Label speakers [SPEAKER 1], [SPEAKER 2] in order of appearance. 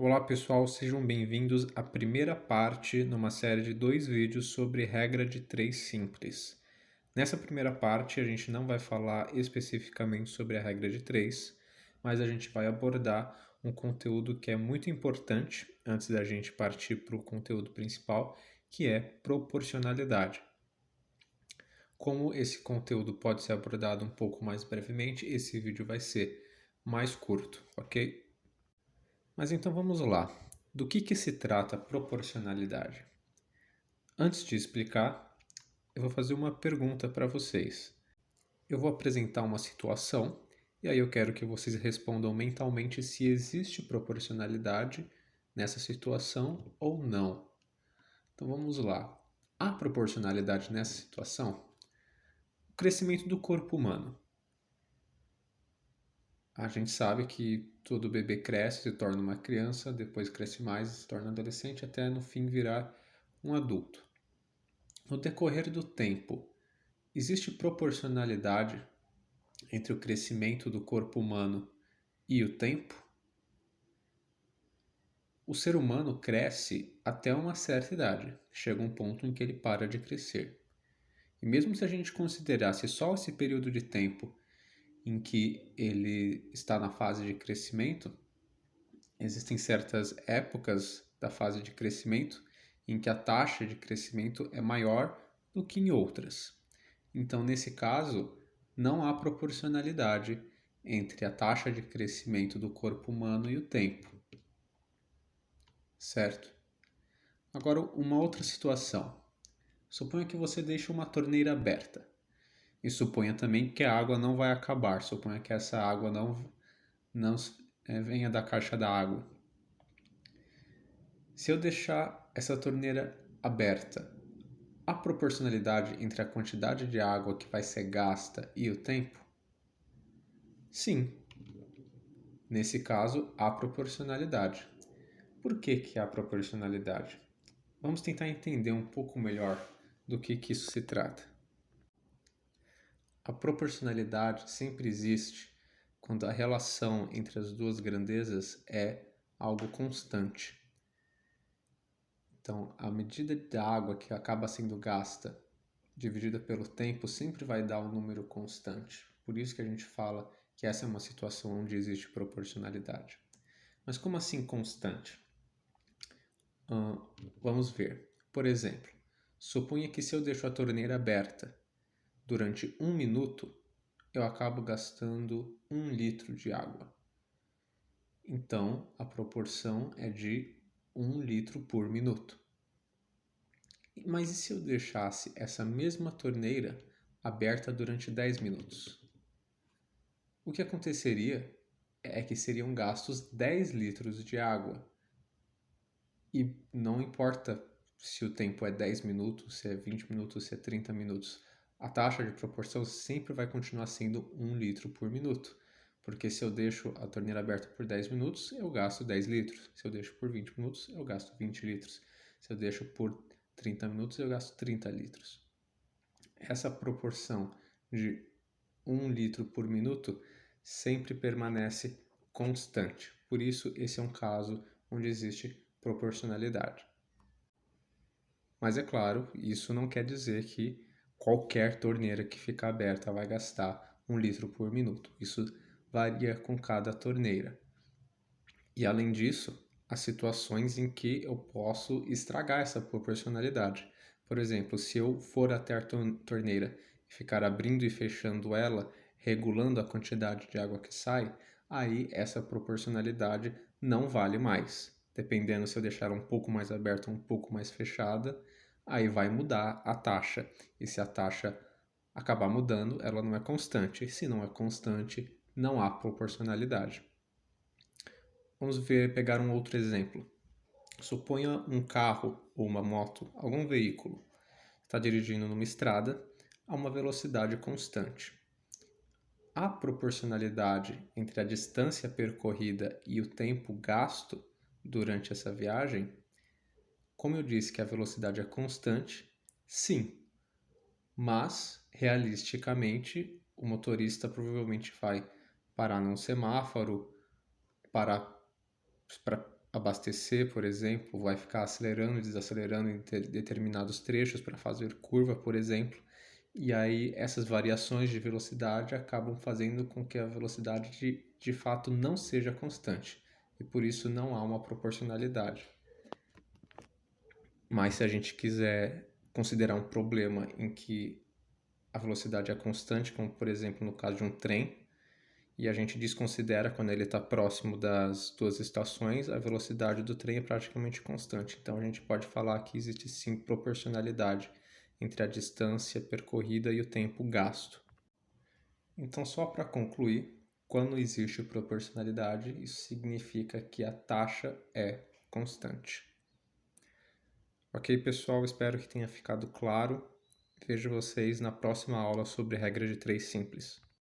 [SPEAKER 1] Olá pessoal, sejam bem-vindos à primeira parte numa série de 2 vídeos sobre regra de 3 simples. Nessa primeira parte a gente não vai falar especificamente sobre a regra de 3, mas a gente vai abordar um conteúdo que é muito importante antes da gente partir para o conteúdo principal, que é proporcionalidade. Como esse conteúdo pode ser abordado um pouco mais brevemente, esse vídeo vai ser mais curto, ok? Mas então vamos lá. Do que se trata proporcionalidade? Antes de explicar, eu vou fazer uma pergunta para vocês. Eu vou apresentar uma situação e aí eu quero que vocês respondam mentalmente se existe proporcionalidade nessa situação ou não. Então vamos lá. Há proporcionalidade nessa situação? O crescimento do corpo humano. A gente sabe que todo bebê cresce, se torna uma criança, depois cresce mais, se torna adolescente, até no fim virar um adulto. No decorrer do tempo, existe proporcionalidade entre o crescimento do corpo humano e o tempo? O ser humano cresce até uma certa idade, chega um ponto em que ele para de crescer. E mesmo se a gente considerasse só esse período de tempo em que ele está na fase de crescimento, existem certas épocas da fase de crescimento em que a taxa de crescimento é maior do que em outras. Então, nesse caso, não há proporcionalidade entre a taxa de crescimento do corpo humano e o tempo. Certo? Agora, uma outra situação. Suponha que você deixa uma torneira aberta. E suponha também que a água não vai acabar. Suponha que essa água não venha da caixa da água. Se eu deixar essa torneira aberta, há proporcionalidade entre a quantidade de água que vai ser gasta e o tempo? Sim. Nesse caso, há proporcionalidade. Por que há proporcionalidade? Vamos tentar entender um pouco melhor do que isso se trata. A proporcionalidade sempre existe quando a relação entre as duas grandezas é algo constante. Então, a medida da água que acaba sendo gasta dividida pelo tempo sempre vai dar um número constante. Por isso que a gente fala que essa é uma situação onde existe proporcionalidade. Mas como assim constante? Vamos ver. Por exemplo, suponha que se eu deixo a torneira aberta durante 1 minuto, eu acabo gastando 1 litro de água. Então, a proporção é de 1 litro por minuto. Mas e se eu deixasse essa mesma torneira aberta durante 10 minutos? O que aconteceria é que seriam gastos 10 litros de água. E não importa se o tempo é 10 minutos, se é 20 minutos, se é 30 minutos. A taxa de proporção sempre vai continuar sendo 1 litro por minuto. Porque se eu deixo a torneira aberta por 10 minutos, eu gasto 10 litros. Se eu deixo por 20 minutos, eu gasto 20 litros. Se eu deixo por 30 minutos, eu gasto 30 litros. Essa proporção de 1 litro por minuto sempre permanece constante. Por isso, esse é um caso onde existe proporcionalidade. Mas é claro, isso não quer dizer que qualquer torneira que ficar aberta vai gastar 1 litro por minuto. Isso varia com cada torneira. E além disso, há situações em que eu posso estragar essa proporcionalidade. Por exemplo, se eu for até a torneira e ficar abrindo e fechando ela, regulando a quantidade de água que sai, aí essa proporcionalidade não vale mais. Dependendo se eu deixar um pouco mais aberta ou um pouco mais fechada, aí vai mudar a taxa. E se a taxa acabar mudando, ela não é constante. E se não é constante, não há proporcionalidade. Vamos pegar um outro exemplo. Suponha um carro ou uma moto, algum veículo, está dirigindo numa estrada a uma velocidade constante. Há proporcionalidade entre a distância percorrida e o tempo gasto durante essa viagem? Como eu disse que a velocidade é constante, sim, mas realisticamente o motorista provavelmente vai parar num semáforo, parar para abastecer, por exemplo, vai ficar acelerando e desacelerando em determinados trechos para fazer curva, por exemplo, e aí essas variações de velocidade acabam fazendo com que a velocidade de fato não seja constante, e por isso não há uma proporcionalidade. Mas se a gente quiser considerar um problema em que a velocidade é constante, como por exemplo no caso de um trem, e a gente desconsidera quando ele está próximo das duas estações, a velocidade do trem é praticamente constante. Então a gente pode falar que existe sim proporcionalidade entre a distância percorrida e o tempo gasto. Então, só para concluir, quando existe proporcionalidade, isso significa que a taxa é constante. Ok, pessoal, espero que tenha ficado claro. Vejo vocês na próxima aula sobre regra de 3 simples.